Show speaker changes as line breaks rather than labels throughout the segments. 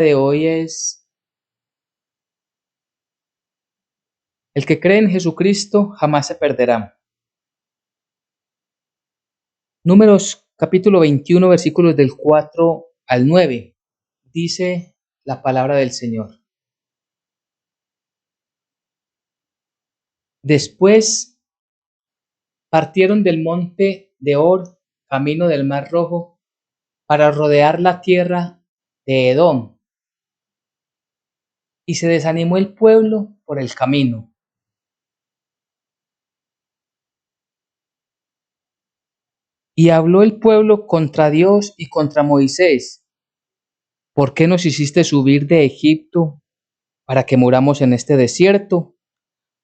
De hoy es: el que cree en Jesucristo jamás se perderá. Números capítulo 21, versículos del 4 al 9. Dice la palabra del Señor. Después partieron del monte de Hor, camino del Mar Rojo, para rodear la tierra de Edom. Y se desanimó el pueblo por el camino. Y habló el pueblo contra Dios y contra Moisés: ¿por qué nos hiciste subir de Egipto para que muramos en este desierto?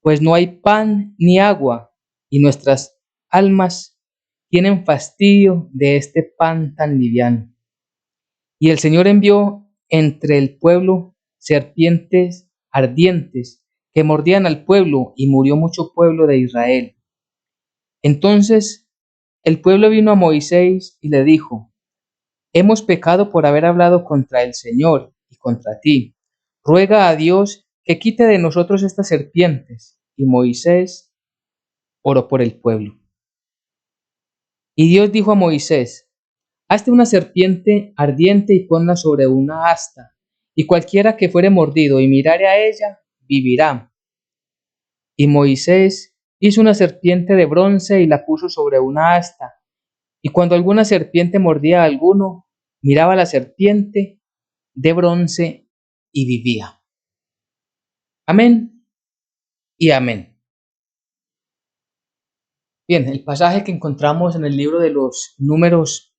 Pues no hay pan ni agua, y nuestras almas tienen fastidio de este pan tan liviano. Y el Señor envió entre el pueblo serpientes ardientes que mordían al pueblo, y murió mucho pueblo de Israel. Entonces el pueblo vino a Moisés y le dijo: hemos pecado por haber hablado contra el Señor y contra ti. Ruega a Dios que quite de nosotros estas serpientes. Y Moisés oró por el pueblo. Y Dios dijo a Moisés: hazte una serpiente ardiente y ponla sobre una asta, y cualquiera que fuere mordido y mirare a ella, vivirá. Y Moisés hizo una serpiente de bronce y la puso sobre una asta, y cuando alguna serpiente mordía a alguno, miraba a la serpiente de bronce y vivía. Amén y amén. Bien, el pasaje que encontramos en el libro de los Números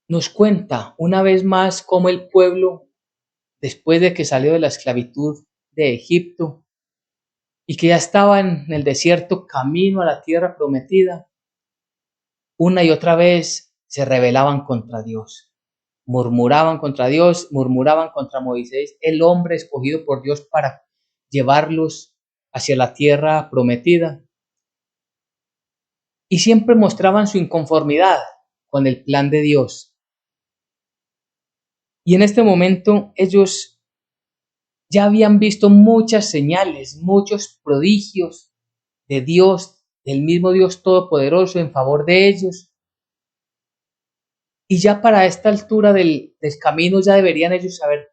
nos cuenta una vez más cómo el pueblo, después de que salió de la esclavitud de Egipto y que ya estaba en el desierto camino a la tierra prometida, una y otra vez se rebelaban contra Dios. Murmuraban contra Dios, murmuraban contra Moisés, el hombre escogido por Dios para llevarlos hacia la tierra prometida. Y siempre mostraban su inconformidad con el plan de Dios. Y en este momento ellos ya habían visto muchas señales, muchos prodigios de Dios, del mismo Dios Todopoderoso en favor de ellos. Y ya para esta altura del camino ya deberían ellos haber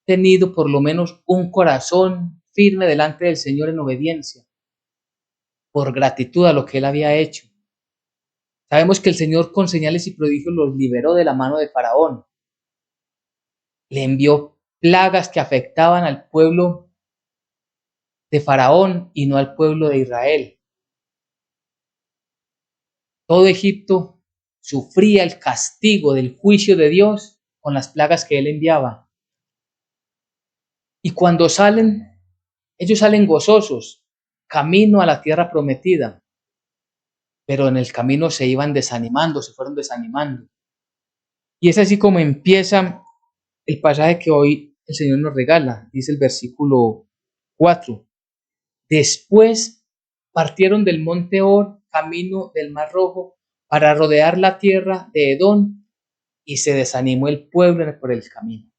tenido por lo menos un corazón firme delante del Señor en obediencia, por gratitud a lo que Él había hecho. Sabemos que el Señor con señales y prodigios los liberó de la mano de Faraón. Le envió plagas que afectaban al pueblo de Faraón y no al pueblo de Israel. Todo Egipto sufría el castigo del juicio de Dios con las plagas que Él enviaba. Y cuando salen, ellos salen gozosos, camino a la tierra prometida. Pero en el camino se iban desanimando, se fueron desanimando. Y es así como empieza el pasaje que hoy el Señor nos regala. Dice el versículo 4. Después partieron del monte Hor, camino del Mar Rojo, para rodear la tierra de Edom, y se desanimó el pueblo por el camino.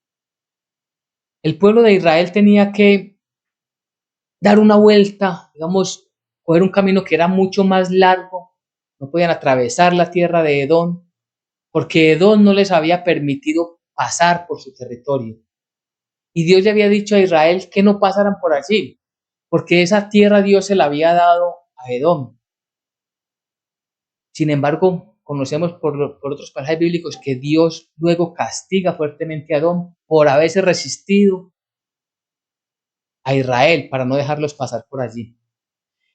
El pueblo de Israel tenía que dar una vuelta, digamos, coger un camino que era mucho más largo. No podían atravesar la tierra de Edom, porque Edom no les había permitido pasar por su territorio. Y Dios le había dicho a Israel que no pasaran por allí, porque esa tierra Dios se la había dado a Edom. Sin embargo, conocemos por otros pasajes bíblicos que Dios luego castiga fuertemente a Edom por haberse resistido a Israel para no dejarlos pasar por allí.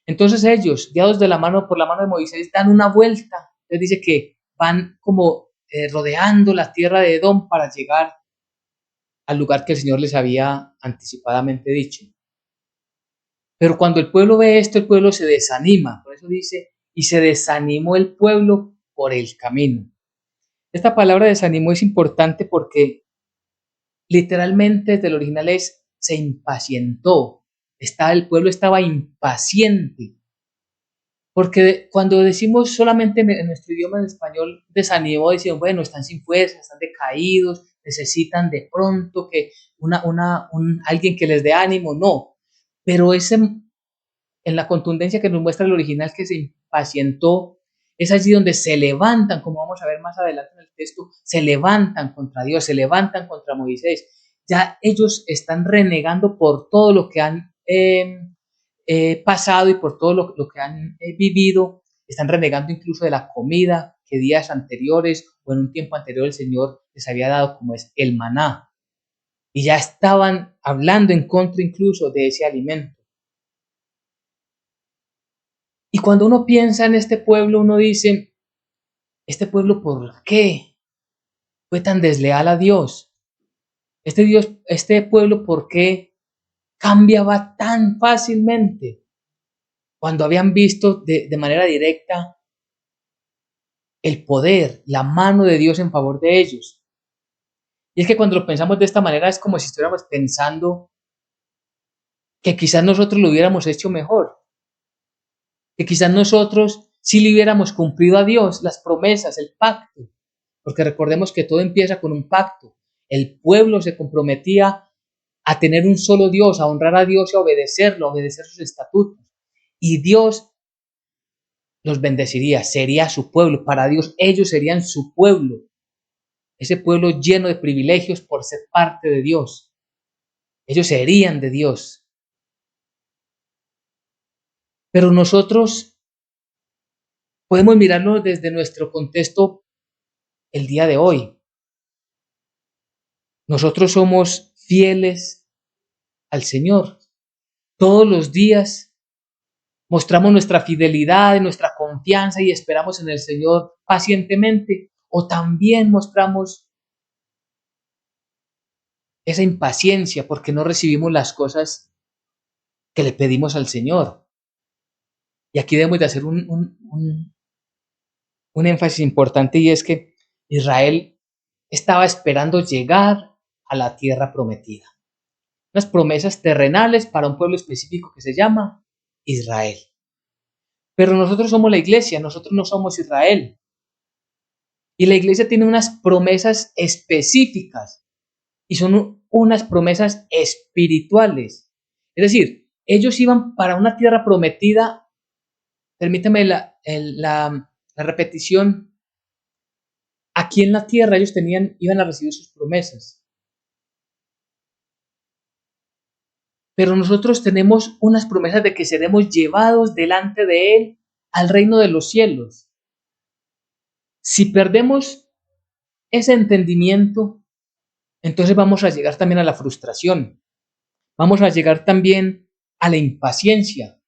Entonces ellos, guiados de la mano por la mano de Moisés, dan una vuelta. Les dice que van como rodeando la tierra de Edom para llegar al lugar que el Señor les había anticipadamente dicho. Pero cuando el pueblo ve esto, el pueblo se desanima. Por eso dice: y se desanimó el pueblo por el camino. Esta palabra desanimó es importante porque literalmente desde el original es se impacientó. El pueblo estaba impaciente. Porque cuando decimos solamente en nuestro idioma en español desanimó, decimos, bueno, están sin fuerza, están decaídos, necesitan de pronto que alguien que les dé ánimo, no. Pero ese, en la contundencia que nos muestra el original, que se impacientó, es allí donde se levantan, como vamos a ver más adelante en el texto, se levantan contra Dios, se levantan contra Moisés. Ya ellos están renegando por todo lo que han pasado y por todo lo que han vivido. Están renegando incluso de la comida que días anteriores o en un tiempo anterior el Señor les había dado, como es el maná. Y ya estaban hablando en contra incluso de ese alimento. Y cuando uno piensa en este pueblo, uno dice, ¿este pueblo por qué fue tan desleal a Dios? Este pueblo, ¿por qué cambiaba tan fácilmente? Cuando habían visto de manera directa el poder, la mano de Dios en favor de ellos. Y es que cuando lo pensamos de esta manera es como si estuviéramos pensando que quizás nosotros lo hubiéramos hecho mejor, que quizás nosotros sí le hubiéramos cumplido a Dios las promesas, el pacto, porque recordemos que todo empieza con un pacto. El pueblo se comprometía a tener un solo Dios, a honrar a Dios y a obedecerlo, a obedecer sus estatutos. Y Dios los bendeciría, sería su pueblo. Para Dios ellos serían su pueblo, ese pueblo lleno de privilegios por ser parte de Dios. Ellos serían de Dios. Pero nosotros podemos mirarlo desde nuestro contexto el día de hoy. Nosotros somos fieles al Señor. Todos los días mostramos nuestra fidelidad, nuestra confianza y esperamos en el Señor pacientemente. O también mostramos esa impaciencia porque no recibimos las cosas que le pedimos al Señor. Y aquí debemos de hacer un énfasis importante, y es que Israel estaba esperando llegar a la tierra prometida. Unas promesas terrenales para un pueblo específico que se llama Israel. Pero nosotros somos la iglesia, nosotros no somos Israel. Y la iglesia tiene unas promesas específicas y son unas promesas espirituales. Es decir, ellos iban para una tierra prometida. Permítame la repetición. Aquí en la tierra ellos iban a recibir sus promesas. Pero nosotros tenemos unas promesas de que seremos llevados delante de Él al reino de los cielos. Si perdemos ese entendimiento, entonces vamos a llegar también a la frustración, vamos a llegar también a la impaciencia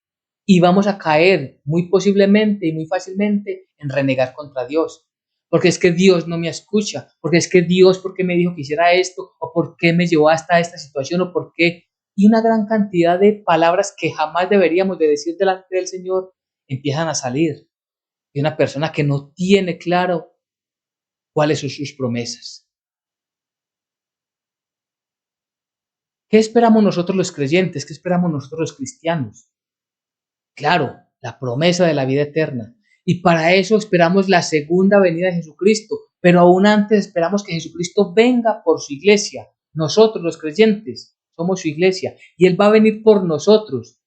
y vamos a caer muy posiblemente y muy fácilmente en renegar contra Dios. Porque es que Dios no me escucha, porque es que Dios, ¿por qué me dijo que hiciera esto? ¿O por qué me llevó hasta esta situación? ¿O por qué? Y una gran cantidad de palabras que jamás deberíamos de decir delante del Señor empiezan a salir de una persona que no tiene claro cuáles son sus promesas. ¿Qué esperamos nosotros los creyentes? ¿Qué esperamos nosotros los cristianos? Claro, la promesa de la vida eterna. Y para eso esperamos la segunda venida de Jesucristo. Pero aún antes esperamos que Jesucristo venga por su iglesia. Nosotros los creyentes somos su iglesia. Y Él va a venir por nosotros.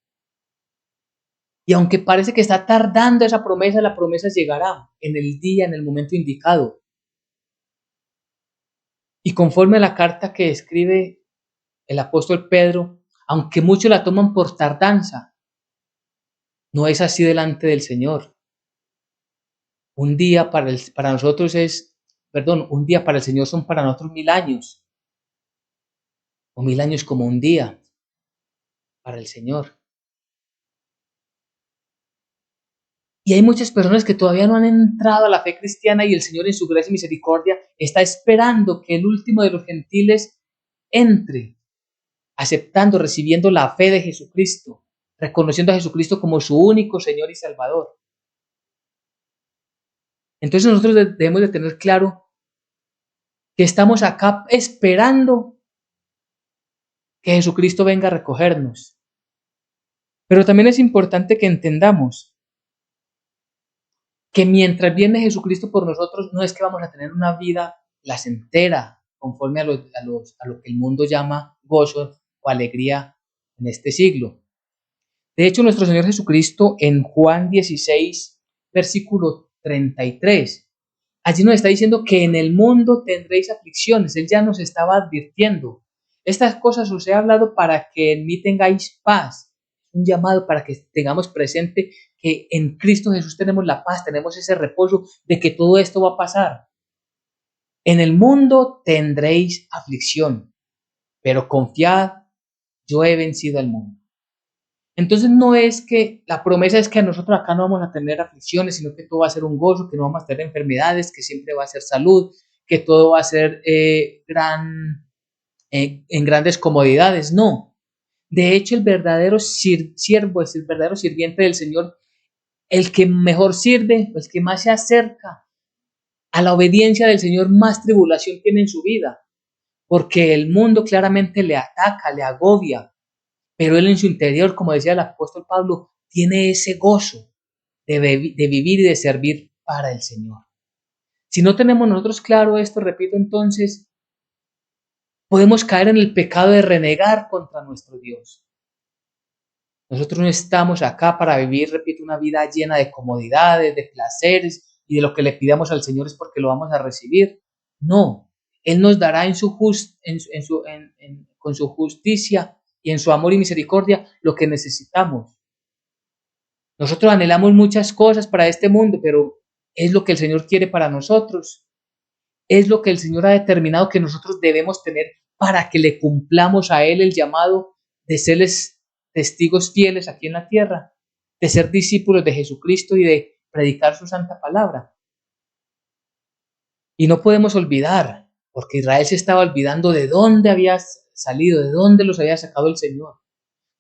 Y aunque parece que está tardando esa promesa, la promesa llegará en el día, en el momento indicado. Y conforme a la carta que escribe el apóstol Pedro, aunque muchos la toman por tardanza, no es así delante del Señor. Un día para nosotros un día para el Señor son para nosotros 1000 años, o 1000 años como un día para el Señor. Y hay muchas personas que todavía no han entrado a la fe cristiana y el Señor en su gracia y misericordia está esperando que el último de los gentiles entre, aceptando, recibiendo la fe de Jesucristo, reconociendo a Jesucristo como su único Señor y Salvador. Entonces nosotros debemos de tener claro que estamos acá esperando que Jesucristo venga a recogernos. Pero también es importante que entendamos que mientras viene Jesucristo por nosotros, no es que vamos a tener una vida placentera, conforme a lo que el mundo llama gozo o alegría en este siglo. De hecho, nuestro Señor Jesucristo en Juan 16, versículo 33, allí nos está diciendo que en el mundo tendréis aflicciones. Él ya nos estaba advirtiendo. Estas cosas os he hablado para que en mí tengáis paz. Un llamado para que tengamos presente que en Cristo Jesús tenemos la paz, tenemos ese reposo de que todo esto va a pasar. En el mundo tendréis aflicción, pero confiad, yo he vencido al mundo. Entonces no es que la promesa es que a nosotros acá no vamos a tener aflicciones, sino que todo va a ser un gozo, que no vamos a tener enfermedades, que siempre va a ser salud, que todo va a ser en grandes comodidades. No. De hecho, el verdadero siervo es el verdadero sirviente del Señor, el que mejor sirve, el que más se acerca a la obediencia del Señor, más tribulación tiene en su vida, porque el mundo claramente le ataca, le agobia, pero él en su interior, como decía el apóstol Pablo, tiene ese gozo de vivir y de servir para el Señor. Si no tenemos nosotros claro esto, repito entonces, podemos caer en el pecado de renegar contra nuestro Dios. Nosotros no estamos acá para vivir, repito, una vida llena de comodidades, de placeres y de lo que le pidamos al Señor es porque lo vamos a recibir. No, Él nos dará con su justicia y en su amor y misericordia lo que necesitamos. Nosotros anhelamos muchas cosas para este mundo, pero es lo que el Señor quiere para nosotros. Es lo que el Señor ha determinado que nosotros debemos tener para que le cumplamos a Él el llamado de serles testigos fieles aquí en la tierra, de ser discípulos de Jesucristo y de predicar su santa palabra. Y no podemos olvidar, porque Israel se estaba olvidando de dónde había salido, de dónde los había sacado el Señor.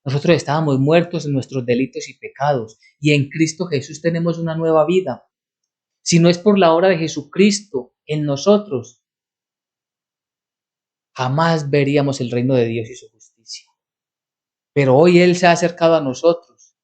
Nosotros estábamos muertos en nuestros delitos y pecados, y en Cristo Jesús tenemos una nueva vida. Si no es por la obra de Jesucristo en nosotros, jamás veríamos el reino de Dios y su justicia. Pero hoy Él se ha acercado a nosotros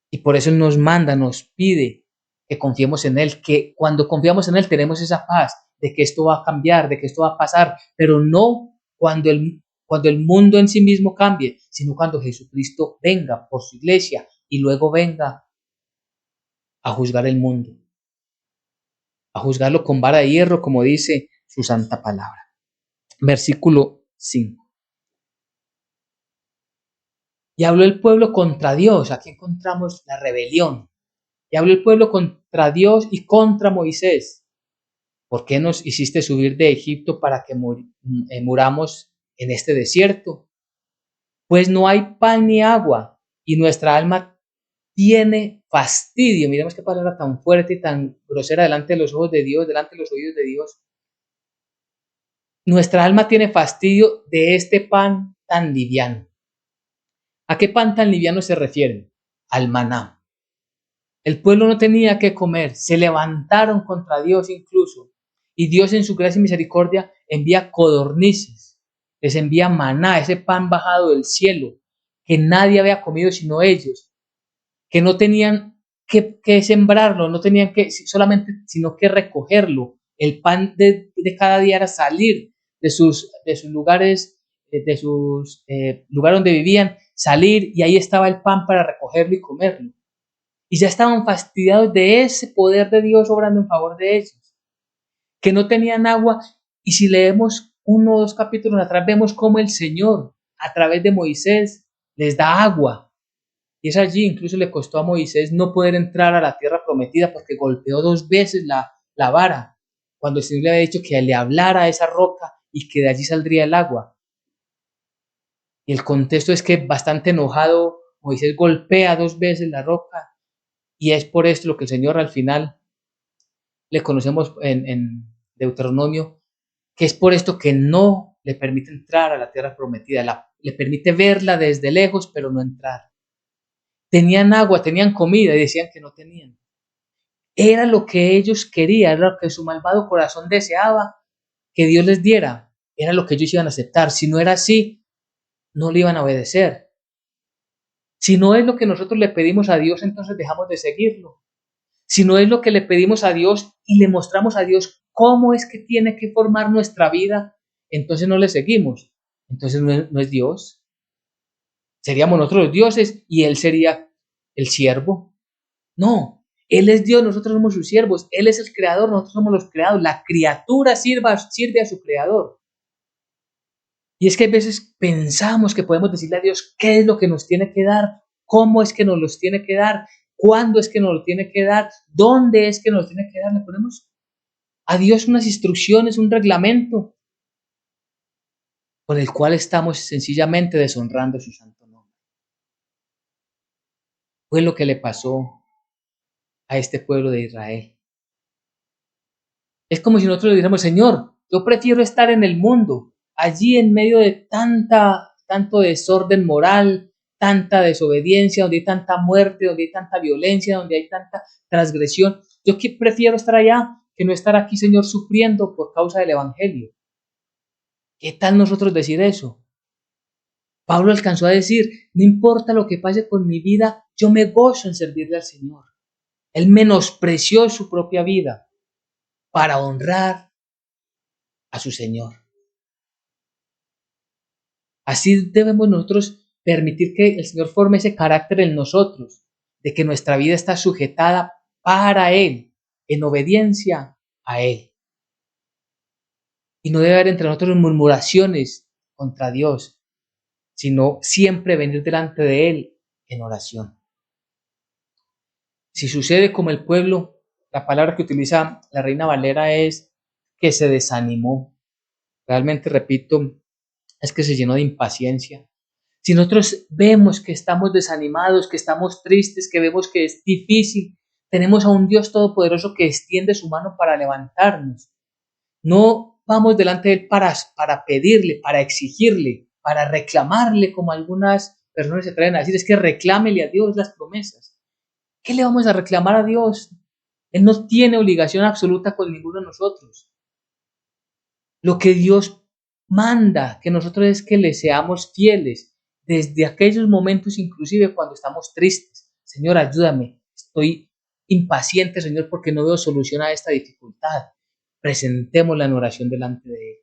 y por eso Él nos manda, nos pide que confiemos en Él, que cuando confiamos en Él tenemos esa paz de que esto va a cambiar, de que esto va a pasar, pero no cuando el mundo en sí mismo cambie, sino cuando Jesucristo venga por su iglesia y luego venga a juzgar el mundo, a juzgarlo con vara de hierro, como dice su santa palabra. Versículo 5. Y habló el pueblo contra Dios. Aquí encontramos la rebelión. Y habló el pueblo contra Dios y contra Moisés. ¿Por qué nos hiciste subir de Egipto para que muramos en este desierto? Pues no hay pan ni agua y nuestra alma tiene fastidio. Miremos qué palabra tan fuerte y tan grosera delante de los ojos de Dios, delante de los oídos de Dios. Nuestra alma tiene fastidio de este pan tan liviano. ¿A qué pan tan liviano se refiere? Al maná. El pueblo no tenía que comer, se levantaron contra Dios incluso. Y Dios en su gracia y misericordia envía codornices, les envía maná, ese pan bajado del cielo, que nadie había comido sino ellos, que no tenían que sembrarlo, no tenían que solamente, sino que recogerlo. El pan de cada día era salir de sus lugares, lugares donde vivían, salir y ahí estaba el pan para recogerlo y comerlo. Y ya estaban fastidiados de ese poder de Dios obrando en favor de ellos, que no tenían agua. Y si leemos 1 o 2 capítulos atrás, vemos cómo el Señor, a través de Moisés, les da agua. Y es allí, incluso le costó a Moisés no poder entrar a la tierra prometida porque golpeó 2 veces la vara, cuando el Señor le había dicho que le hablara a esa roca y que de allí saldría el agua. Y el contexto es que bastante enojado, Moisés golpea 2 veces la roca. Y es por esto lo que el Señor al final le conocemos en Deuteronomio, que es por esto que no le permite entrar a la tierra prometida, le permite verla desde lejos, pero no entrar. Tenían agua, tenían comida y decían que no tenían. Era lo que ellos querían, era lo que su malvado corazón deseaba que Dios les diera, era lo que ellos iban a aceptar. Si no era así, no le iban a obedecer. Si no es lo que nosotros le pedimos a Dios, entonces dejamos de seguirlo. Si no es lo que le pedimos a Dios y le mostramos a Dios cómo es que tiene que formar nuestra vida, entonces no le seguimos. Entonces no es Dios. Seríamos nosotros los dioses y Él sería el siervo. No, Él es Dios, nosotros somos sus siervos. Él es el creador, nosotros somos los creados. La criatura sirve a su creador. Y es que a veces pensamos que podemos decirle a Dios qué es lo que nos tiene que dar, cómo es que nos los tiene que dar, cuándo es que nos lo tiene que dar, dónde es que nos lo tiene que dar. Le ponemos a Dios unas instrucciones, un reglamento por el cual estamos sencillamente deshonrando su santo nombre. Fue lo que le pasó a este pueblo de Israel. Es como si nosotros le dijéramos, Señor, yo prefiero estar en el mundo, allí en medio de tanto desorden moral, tanta desobediencia, donde hay tanta muerte, donde hay tanta violencia, donde hay tanta transgresión. Yo prefiero estar allá que no estar aquí, Señor, sufriendo por causa del Evangelio. ¿Qué tal nosotros decir eso? Pablo alcanzó a decir, no importa lo que pase con mi vida, yo me gozo en servirle al Señor. Él menospreció su propia vida para honrar a su Señor. Así debemos nosotros permitir que el Señor forme ese carácter en nosotros, de que nuestra vida está sujetada para Él, en obediencia a Él. Y no debe haber entre nosotros murmuraciones contra Dios, sino siempre venir delante de Él en oración. Si sucede como el pueblo, la palabra que utiliza la Reina Valera es que se desanimó. Realmente, repito, es que se llenó de impaciencia. Si nosotros vemos que estamos desanimados, que estamos tristes, que vemos que es difícil, tenemos a un Dios todopoderoso que extiende su mano para levantarnos. No vamos delante de Él para pedirle, para exigirle, para reclamarle, como algunas personas se traen a decir, es que reclámele a Dios las promesas. ¿Qué le vamos a reclamar a Dios? Él no tiene obligación absoluta con ninguno de nosotros. Lo que Dios manda que nosotros es que le seamos fieles desde aquellos momentos, inclusive cuando estamos tristes. Señor, ayúdame. Estoy impaciente, Señor, porque no veo solución a esta dificultad. Presentémosla en oración delante de Él.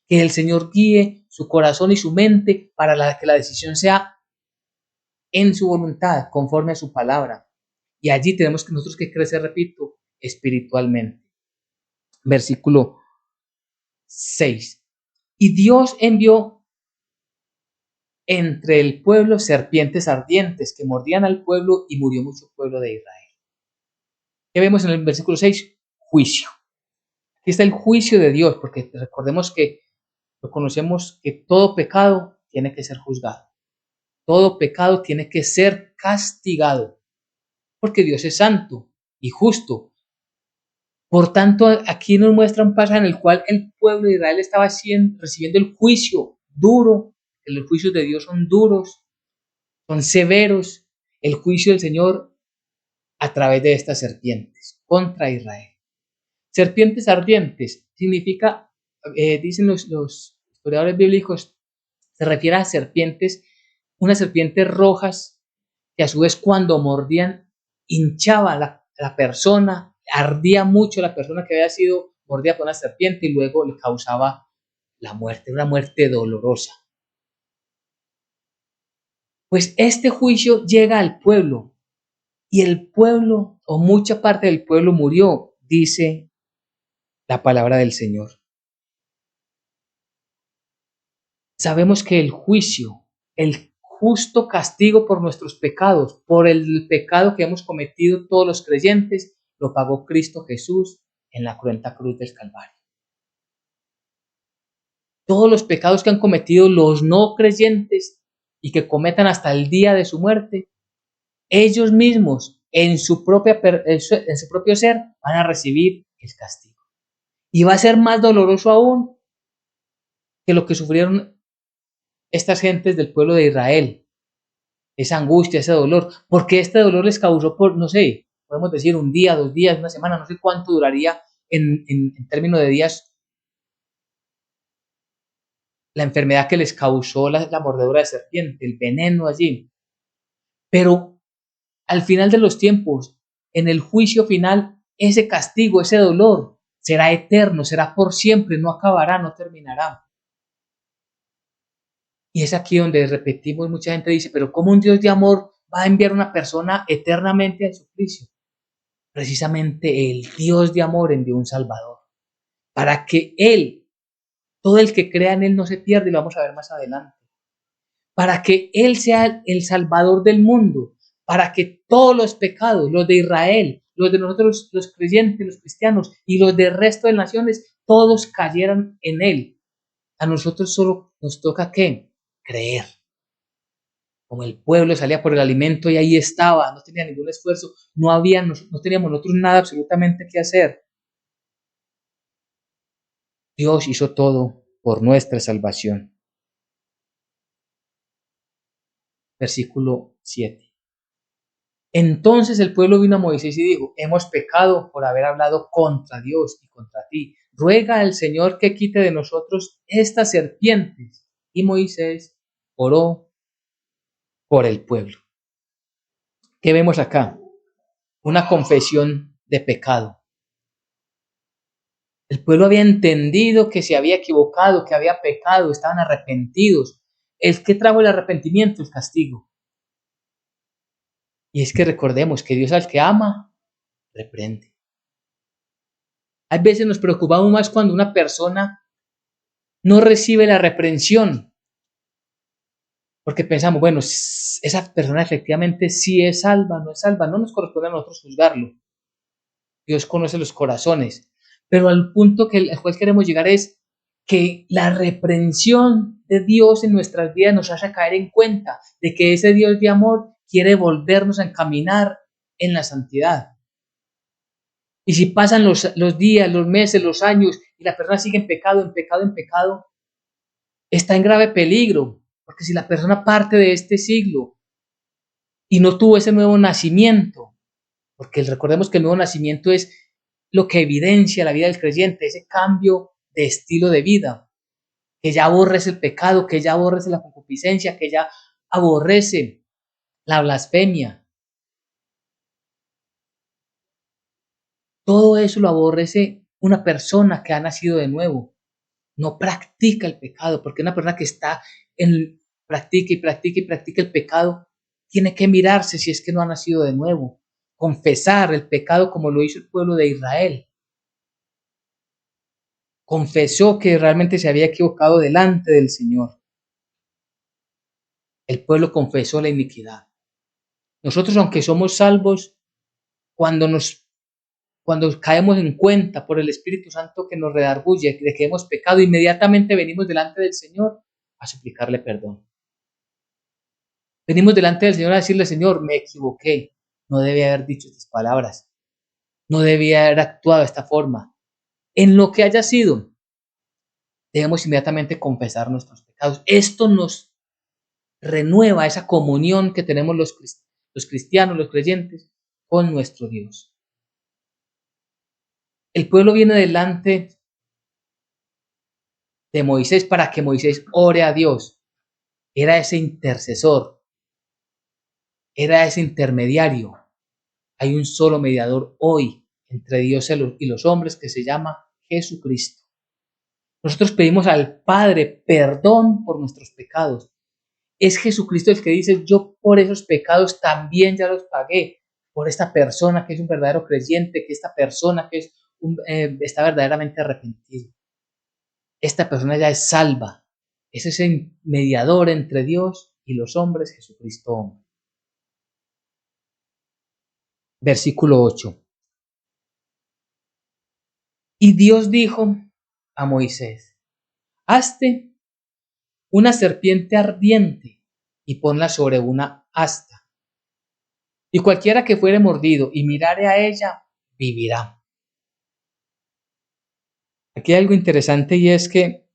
Que el Señor guíe su corazón y su mente para que la decisión sea en su voluntad, conforme a su palabra. Y allí tenemos que nosotros que crecer, repito, espiritualmente. Versículo 6. Y Dios envió entre el pueblo serpientes ardientes que mordían al pueblo y murió mucho pueblo de Israel. ¿Qué vemos en el versículo 6? Juicio. Aquí está el juicio de Dios, porque recordemos que lo conocemos que todo pecado tiene que ser juzgado. Todo pecado tiene que ser castigado, porque Dios es santo y justo. Por tanto, aquí nos muestra un pasaje en el cual el pueblo de Israel estaba recibiendo el juicio duro, que los juicios de Dios son duros, son severos, el juicio del Señor a través de estas serpientes contra Israel. Serpientes ardientes significa, dicen los historiadores bíblicos, se refiere a serpientes, unas serpientes rojas que a su vez cuando mordían hinchaba la persona, ardía mucho la persona que había sido mordida por una serpiente y luego le causaba la muerte, una muerte dolorosa. Pues este juicio llega al pueblo y el pueblo o mucha parte del pueblo murió, dice la palabra del Señor. Sabemos que el juicio, el justo castigo por nuestros pecados, por el pecado que hemos cometido todos los creyentes, lo pagó Cristo Jesús en la cruenta cruz del Calvario. Todos los pecados que han cometido los no creyentes y que cometan hasta el día de su muerte, ellos mismos en su propio ser van a recibir el castigo. Y va a ser más doloroso aún que lo que sufrieron estas gentes del pueblo de Israel. Esa angustia, ese dolor, porque este dolor les causó por, no sé, podemos decir un día, 2 días, una semana, no sé cuánto duraría en términos de días la enfermedad que les causó la mordedura de serpiente, el veneno allí. Pero al final de los tiempos, en el juicio final, ese castigo, ese dolor, será eterno, será por siempre, no acabará, no terminará. Y es aquí donde repetimos, mucha gente dice, pero ¿cómo un Dios de amor va a enviar a una persona eternamente al suplicio? Precisamente el Dios de amor envió un Salvador, para que Él, todo el que crea en Él no se pierda, y lo vamos a ver más adelante, para que Él sea el Salvador del mundo, para que todos los pecados, los de Israel, los de nosotros los creyentes, los cristianos y los del resto de naciones, todos cayeran en Él. A nosotros solo nos toca ¿qué? Creer. Como el pueblo salía por el alimento y ahí estaba, no tenía ningún esfuerzo, no teníamos nosotros nada absolutamente que hacer. Dios hizo todo por nuestra salvación. Versículo 7. Entonces el pueblo vino a Moisés y dijo, hemos pecado por haber hablado contra Dios y contra ti. Ruega al Señor que quite de nosotros estas serpientes. Y Moisés oró por el pueblo. ¿Qué vemos acá? Una confesión de pecado. El pueblo había entendido que se había equivocado, que había pecado, estaban arrepentidos. ¿El que trajo el arrepentimiento? El castigo. Y es que recordemos que Dios al que ama, reprende. Hay veces nos preocupamos más cuando una persona no recibe la reprensión, porque pensamos, bueno, esa persona efectivamente sí es salva, no es salva, no nos corresponde a nosotros juzgarlo. Dios conoce los corazones, pero al punto que al cual queremos llegar es que la reprensión de Dios en nuestras vidas nos hace caer en cuenta de que ese Dios de amor quiere volvernos a encaminar en la santidad. Y si pasan los días, los meses, los años y la persona sigue en pecado, en pecado, en pecado, está en grave peligro, porque si la persona parte de este siglo y no tuvo ese nuevo nacimiento, porque recordemos que el nuevo nacimiento es lo que evidencia la vida del creyente, ese cambio de estilo de vida, que ya aborrece el pecado, que ya aborrece la concupiscencia, que ya aborrece la blasfemia. Todo eso lo aborrece una persona que ha nacido de nuevo. No practica el pecado, porque una persona que está practica y practica y practica el pecado, tiene que mirarse si es que no ha nacido de nuevo, confesar el pecado como lo hizo el pueblo de Israel. Confesó que realmente se había equivocado delante del Señor. El pueblo confesó la iniquidad. Nosotros, aunque somos salvos, cuando caemos en cuenta por el Espíritu Santo que nos redarguye de que hemos pecado, inmediatamente venimos delante del Señor a suplicarle perdón. Venimos delante del Señor a decirle, Señor, me equivoqué, no debía haber dicho estas palabras, no debía haber actuado de esta forma. En lo que haya sido, debemos inmediatamente confesar nuestros pecados. Esto nos renueva esa comunión que tenemos los cristianos, los creyentes, con nuestro Dios. El pueblo viene delante de Moisés para que Moisés ore a Dios. Era ese intercesor, era ese intermediario. Hay un solo mediador hoy entre Dios y los hombres que se llama Jesucristo. Nosotros pedimos al Padre perdón por nuestros pecados. Es Jesucristo el que dice, yo por esos pecados también ya los pagué, por esta persona que es un verdadero creyente, que esta persona que está verdaderamente arrepentido. Esta persona ya es salva. Es ese mediador entre Dios y los hombres, Jesucristo hombre. Versículo 8. Y Dios dijo a Moisés, hazte una serpiente ardiente y ponla sobre una asta. Y cualquiera que fuere mordido y mirare a ella, vivirá. Aquí hay algo interesante y es que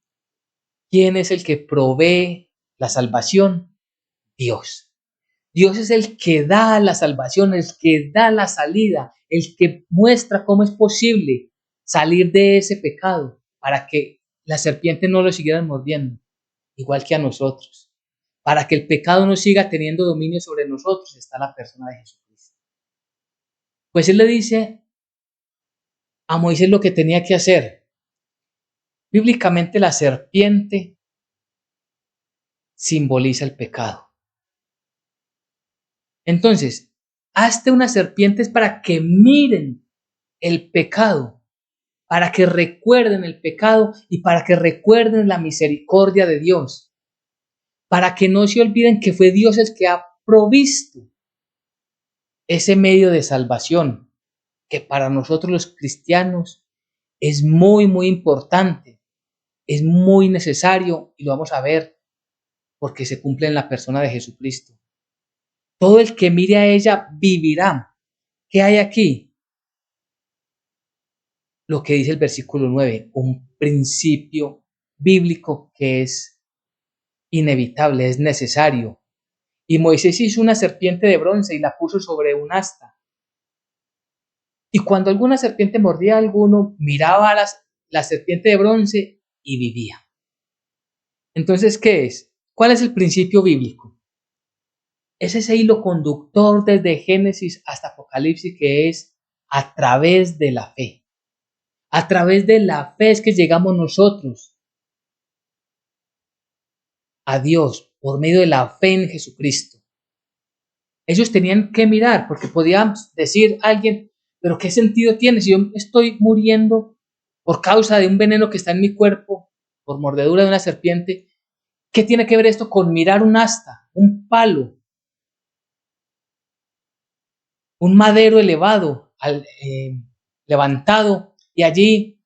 ¿quién es el que provee la salvación? Dios. Dios es el que da la salvación, el que da la salida, el que muestra cómo es posible salir de ese pecado para que la serpiente no lo siguiera mordiendo, igual que a nosotros. Para que el pecado no siga teniendo dominio sobre nosotros, está la persona de Jesucristo. Pues Él le dice a Moisés lo que tenía que hacer. Bíblicamente la serpiente simboliza el pecado. Entonces, hazte unas serpientes para que miren el pecado, para que recuerden el pecado y para que recuerden la misericordia de Dios, para que no se olviden que fue Dios el que ha provisto ese medio de salvación, que para nosotros los cristianos es muy, muy importante, es muy necesario y lo vamos a ver porque se cumple en la persona de Jesucristo. Todo el que mire a ella vivirá. ¿Qué hay aquí? Lo que dice el versículo 9, un principio bíblico que es inevitable, es necesario. Y Moisés hizo una serpiente de bronce y la puso sobre un asta. Y cuando alguna serpiente mordía a alguno, miraba a la serpiente de bronce y vivía. Entonces, ¿qué es? ¿Cuál es el principio bíblico? Es ese hilo conductor desde Génesis hasta Apocalipsis que es a través de la fe. A través de la fe es que llegamos nosotros a Dios por medio de la fe en Jesucristo. Ellos tenían que mirar porque podían decir a alguien, pero ¿qué sentido tiene si yo estoy muriendo por causa de un veneno que está en mi cuerpo, por mordedura de una serpiente? ¿Qué tiene que ver esto con mirar un asta, un palo, un madero elevado, levantado y allí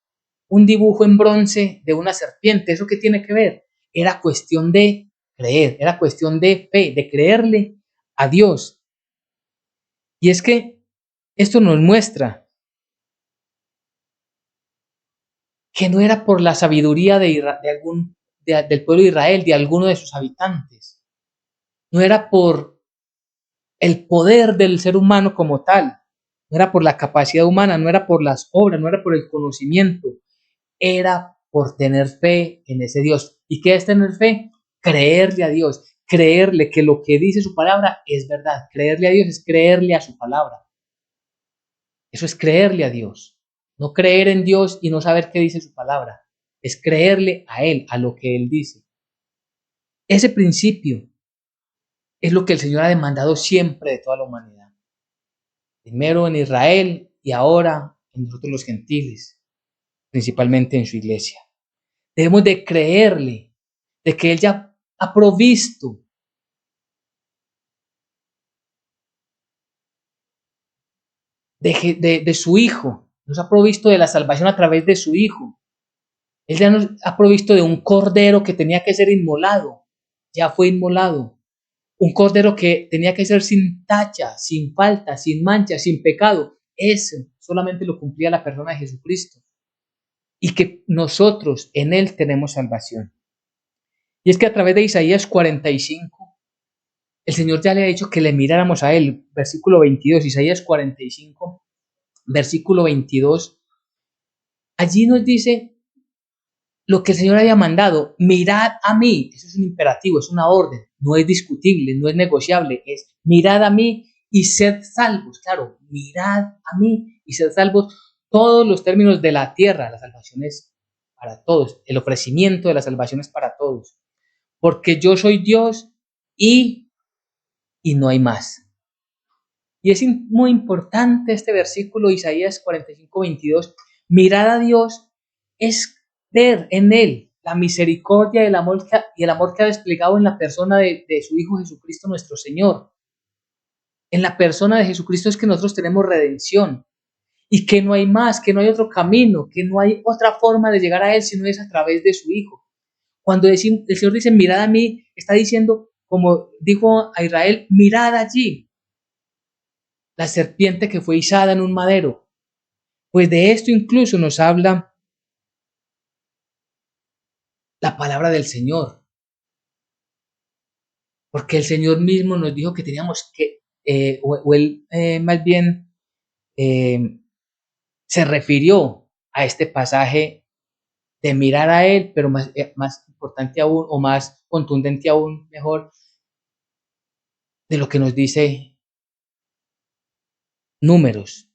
un dibujo en bronce de una serpiente? ¿Eso qué tiene que ver? Era cuestión de creer, era cuestión de fe, de creerle a Dios. Y es que esto nos muestra que no era por la sabiduría del pueblo de Israel, de alguno de sus habitantes, no era por el poder del ser humano como tal, no era por la capacidad humana, no era por las obras, no era por el conocimiento, era por tener fe en ese Dios. ¿Y qué es tener fe? Creerle a Dios, creerle que lo que dice su palabra es verdad. Creerle a Dios es creerle a su palabra. Eso es creerle a Dios. No creer en Dios y no saber qué dice su palabra. Es creerle a Él, a lo que Él dice. Ese principio es lo que el Señor ha demandado siempre de toda la humanidad. Primero en Israel y ahora en nosotros los gentiles, principalmente en su iglesia. Debemos de creerle, de que Él ya ha provisto de su Hijo, nos ha provisto de la salvación a través de su Hijo. Él ya nos ha provisto de un cordero que tenía que ser inmolado, ya fue inmolado. Un cordero que tenía que ser sin tacha, sin falta, sin mancha, sin pecado. Eso solamente lo cumplía la persona de Jesucristo. Y que nosotros en Él tenemos salvación. Y es que a través de Isaías 45, el Señor ya le ha dicho que le miráramos a Él. Versículo 22, Isaías 45, versículo 22. Allí nos dice lo que el Señor había mandado: mirad a mí. Eso es un imperativo, es una orden, no es discutible, no es negociable, es mirad a mí y sed salvos. Claro, mirad a mí y sed salvos. Todos los términos de la tierra, la salvación es para todos, el ofrecimiento de la salvación es para todos, porque yo soy Dios y, y no hay más. Y es muy importante este versículo, Isaías 45, 22. Mirad a Dios es ver en Él la misericordia y el amor que ha desplegado en la persona de su Hijo Jesucristo nuestro Señor. En la persona de Jesucristo es que nosotros tenemos redención y que no hay más, que no hay otro camino, que no hay otra forma de llegar a Él sino es a través de su Hijo. Cuando el Señor dice mirad a mí, está diciendo, como dijo a Israel, mirad allí la serpiente que fue izada en un madero. Pues de esto incluso nos habla la palabra del Señor, porque el Señor mismo nos dijo que teníamos que, o Él más bien eh, se refirió a este pasaje de mirar a Él, pero más importante aún, o más contundente aún, mejor, de lo que nos dice Números.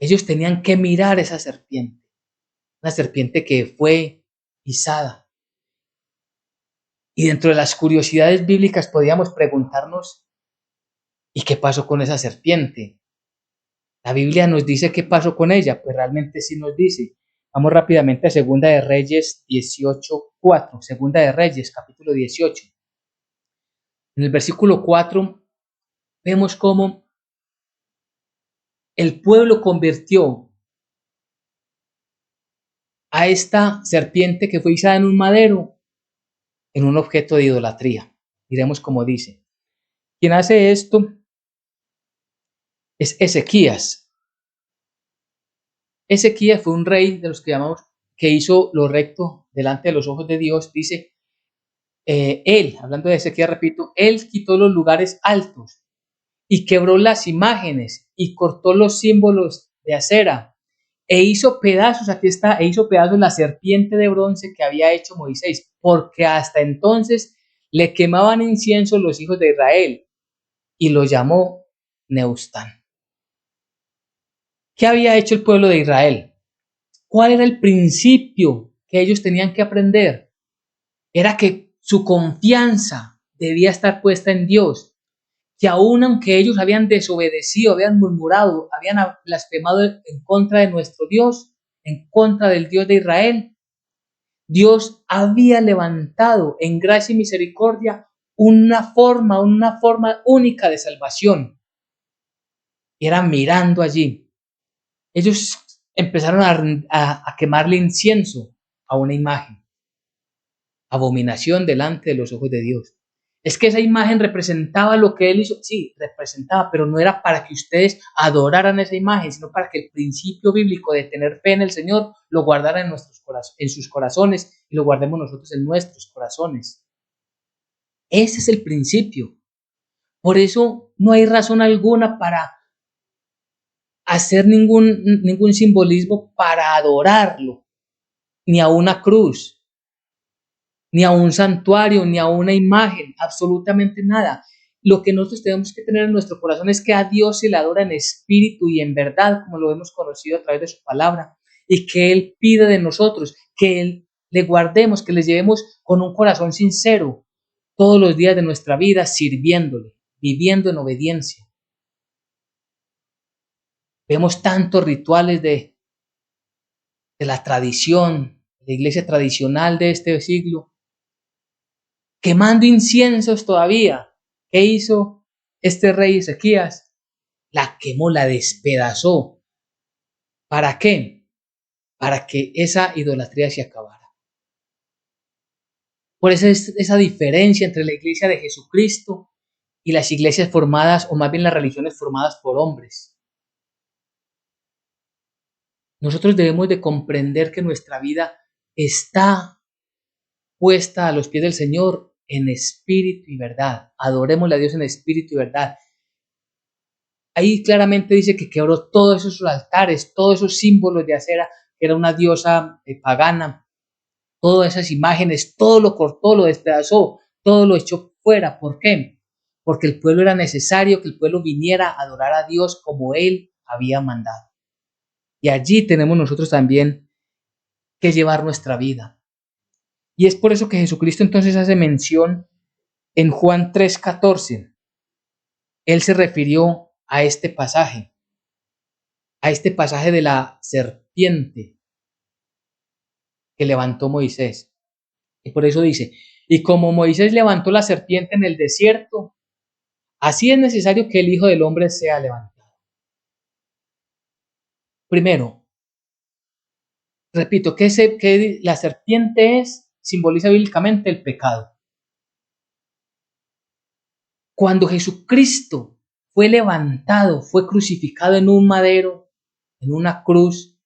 Ellos tenían que mirar esa serpiente, una serpiente que fue pisada. Y dentro de las curiosidades bíblicas podíamos preguntarnos, ¿y qué pasó con esa serpiente? La Biblia nos dice qué pasó con ella, pues realmente sí nos dice. Vamos rápidamente a Segunda de Reyes 18:4, Segunda de Reyes, capítulo 18. En el versículo 4 vemos cómo el pueblo convirtió a esta serpiente que fue izada en un madero en un objeto de idolatría. Miremos cómo dice. Quien hace esto es Ezequías. Ezequías fue un rey de los que llamamos que hizo lo recto delante de los ojos de Dios. Dice, él, hablando de Ezequías, repito, él quitó los lugares altos y quebró las imágenes y cortó los símbolos de acera e hizo pedazos, aquí está, e hizo pedazos la serpiente de bronce que había hecho Moisés, porque hasta entonces le quemaban incienso los hijos de Israel y lo llamó Neustán. ¿Qué había hecho el pueblo de Israel? ¿Cuál era el principio que ellos tenían que aprender? Era que su confianza debía estar puesta en Dios, que aun aunque ellos habían desobedecido, habían murmurado, habían blasfemado en contra de nuestro Dios, en contra del Dios de Israel, Dios había levantado en gracia y misericordia una forma única de salvación. Y era mirando allí. Ellos empezaron a quemarle incienso a una imagen. Abominación delante de los ojos de Dios. Es que esa imagen representaba lo que él hizo. Sí, representaba, pero no era para que ustedes adoraran esa imagen, sino para que el principio bíblico de tener fe en el Señor lo guardara en sus corazones y lo guardemos nosotros en nuestros corazones. Ese es el principio. Por eso no hay razón alguna para hacer ningún simbolismo para adorarlo, ni a una cruz, ni a un santuario, ni a una imagen, absolutamente nada. Lo que nosotros tenemos que tener en nuestro corazón es que a Dios se le adora en espíritu y en verdad, como lo hemos conocido a través de su palabra, y que Él pide de nosotros que Él le guardemos, que le llevemos con un corazón sincero todos los días de nuestra vida, sirviéndole, viviendo en obediencia. Vemos tantos rituales de la tradición, de la iglesia tradicional de este siglo, quemando inciensos todavía. ¿Qué hizo este rey Ezequías? La quemó, la despedazó. ¿Para qué? Para que esa idolatría se acabara. Por eso es esa diferencia entre la iglesia de Jesucristo y las iglesias formadas, o más bien las religiones formadas por hombres. Nosotros debemos de comprender que nuestra vida está puesta a los pies del Señor en espíritu y verdad. Adorémosle a Dios en espíritu y verdad. Ahí claramente dice que quebró todos esos altares, todos esos símbolos de acera, que era una diosa pagana, todas esas imágenes, todo lo cortó, lo despedazó, todo lo echó fuera. ¿Por qué? Porque el pueblo era necesario que el pueblo viniera a adorar a Dios como Él había mandado. Y allí tenemos nosotros también que llevar nuestra vida. Y es por eso que Jesucristo entonces hace mención en Juan 3:14. Él se refirió a este pasaje de la serpiente que levantó Moisés. Y por eso dice, y como Moisés levantó la serpiente en el desierto, así es necesario que el Hijo del Hombre sea levantado. Primero, repito, que la serpiente simboliza bíblicamente el pecado. Cuando Jesucristo fue levantado, fue crucificado en un madero, en una cruz,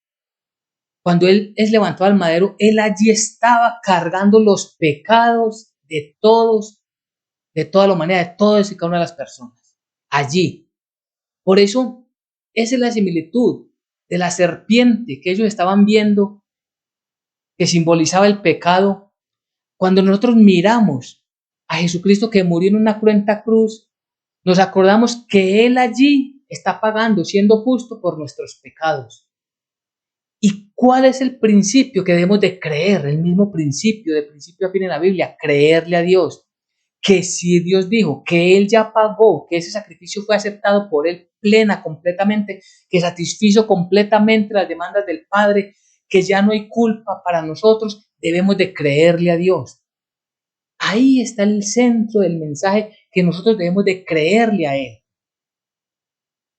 cuando Él es levantado al madero, Él allí estaba cargando los pecados de todos, de toda la humanidad, de todas y cada una de las personas. Allí. Por eso, esa es la similitud de la serpiente que ellos estaban viendo, que simbolizaba el pecado. Cuando nosotros miramos a Jesucristo que murió en una cruenta cruz, nos acordamos que Él allí está pagando, siendo justo por nuestros pecados. ¿Y cuál es el principio que debemos de creer? El mismo principio, de principio a fin en la Biblia, creerle a Dios. Que si Dios dijo que Él ya pagó, que ese sacrificio fue aceptado por Él plena, completamente, que satisfizo completamente las demandas del Padre, que ya no hay culpa para nosotros, debemos de creerle a Dios. Ahí está el centro del mensaje, que nosotros debemos de creerle a Él.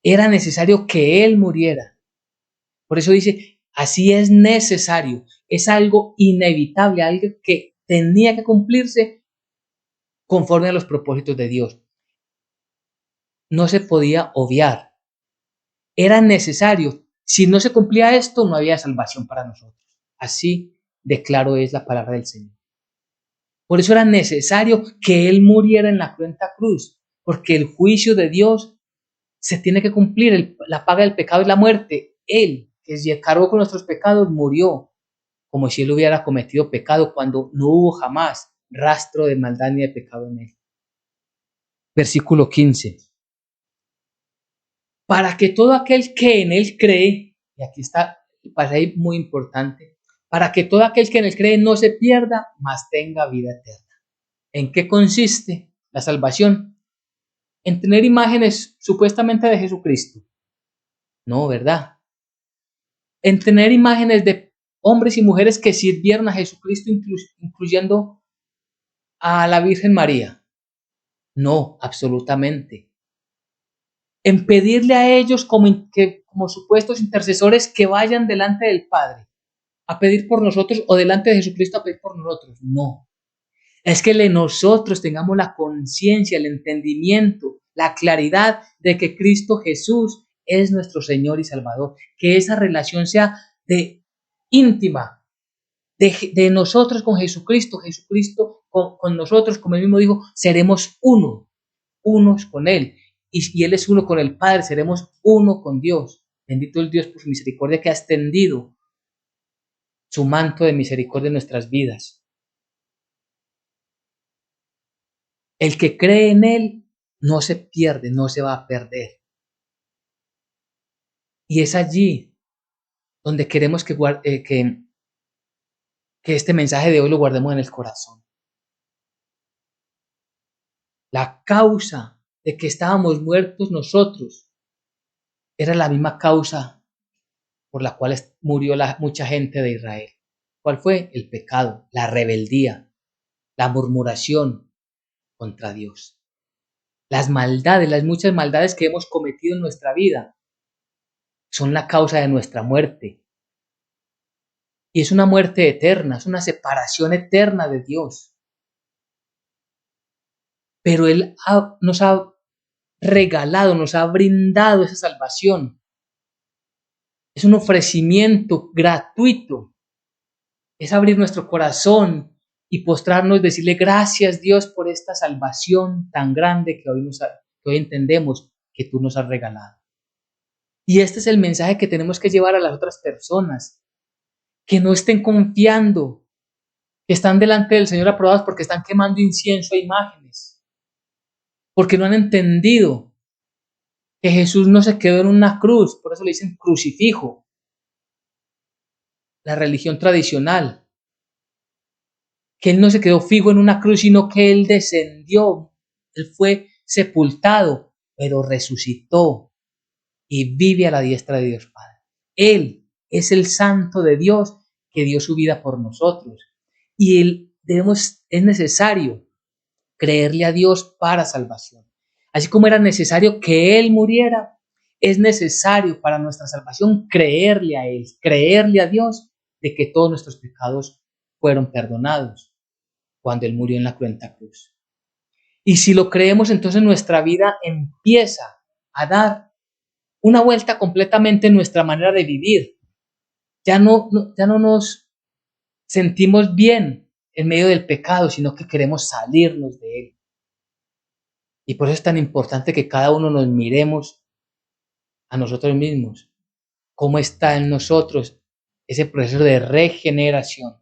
Era necesario que Él muriera. Por eso dice, así es necesario, es algo inevitable, algo que tenía que cumplirse conforme a los propósitos de Dios. No se podía obviar. Era necesario. Si no se cumplía esto, no había salvación para nosotros. Así de claro es la palabra del Señor. Por eso era necesario que Él muriera en la cruenta cruz, porque el juicio de Dios se tiene que cumplir. La paga del pecado es la muerte. Él, que se cargó con nuestros pecados, murió como si Él hubiera cometido pecado cuando no hubo jamás rastro de maldad ni de pecado en Él. Versículo 15. Para que todo aquel que en Él cree, y aquí está el pasaje muy importante, para que todo aquel que en Él cree no se pierda, mas tenga vida eterna. ¿En qué consiste la salvación? ¿En tener imágenes supuestamente de Jesucristo? No, ¿verdad? En tener imágenes de hombres y mujeres que sirvieron a Jesucristo, incluyendo a la Virgen María. No, absolutamente. En pedirle a ellos como supuestos intercesores que vayan delante del Padre a pedir por nosotros, o delante de Jesucristo a pedir por nosotros. No. Es que nosotros tengamos la conciencia, el entendimiento, la claridad de que Cristo Jesús es nuestro Señor y Salvador. Que esa relación sea íntima, de nosotros con Jesucristo, Jesucristo con nosotros, como Él mismo dijo, seremos unos con Él. Y Él es uno con el Padre, seremos uno con Dios. Bendito el Dios por su misericordia, que ha extendido su manto de misericordia en nuestras vidas. El que cree en Él no se pierde, no se va a perder. Y es allí donde queremos que este mensaje de hoy lo guardemos en el corazón. La causa de que estábamos muertos nosotros era la misma causa por la cual murió mucha gente de Israel. ¿Cuál fue? El pecado, la rebeldía, la murmuración contra Dios. Las maldades, las muchas maldades que hemos cometido en nuestra vida son la causa de nuestra muerte. Y es una muerte eterna, es una separación eterna de Dios. Pero Él nos ha regalado, nos ha brindado esa salvación. Es un ofrecimiento gratuito. Es abrir nuestro corazón y postrarnos, decirle gracias Dios por esta salvación tan grande que hoy entendemos que tú nos has regalado. Y este es el mensaje que tenemos que llevar a las otras personas, que no estén confiando, que están delante del Señor aprobados porque están quemando incienso a imágenes, porque no han entendido que Jesús no se quedó en una cruz, por eso le dicen crucifijo, la religión tradicional, que Él no se quedó fijo en una cruz, sino que Él descendió, Él fue sepultado, pero resucitó y vive a la diestra de Dios Padre. Él es el Santo de Dios que dio su vida por nosotros. Y es necesario creerle a Dios para salvación. Así como era necesario que Él muriera, es necesario para nuestra salvación creerle a Él, creerle a Dios de que todos nuestros pecados fueron perdonados cuando Él murió en la cruenta cruz. Y si lo creemos, entonces nuestra vida empieza a dar una vuelta completamente en nuestra manera de vivir. Ya no nos sentimos bien en medio del pecado, sino que queremos salirnos de él. Y por eso es tan importante que cada uno nos miremos a nosotros mismos, cómo está en nosotros ese proceso de regeneración.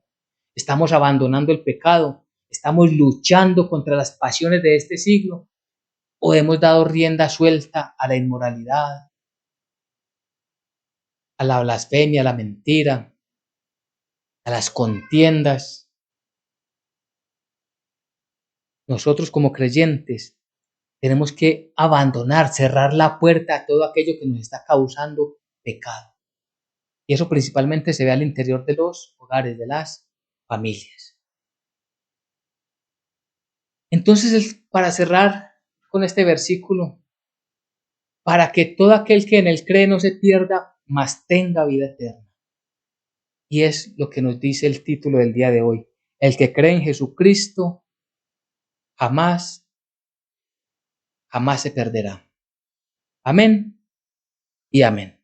Estamos abandonando el pecado, estamos luchando contra las pasiones de este siglo, o hemos dado rienda suelta a la inmoralidad, a la blasfemia, a la mentira, a las contiendas. Nosotros como creyentes tenemos que abandonar, cerrar la puerta a todo aquello que nos está causando pecado. Y eso principalmente se ve al interior de los hogares, de las familias. Entonces, para cerrar con este versículo, para que todo aquel que en él cree no se pierda, mas tenga vida eterna. Y es lo que nos dice el título del día de hoy. El que cree en Jesucristo jamás, jamás se perderá. Amén y amén.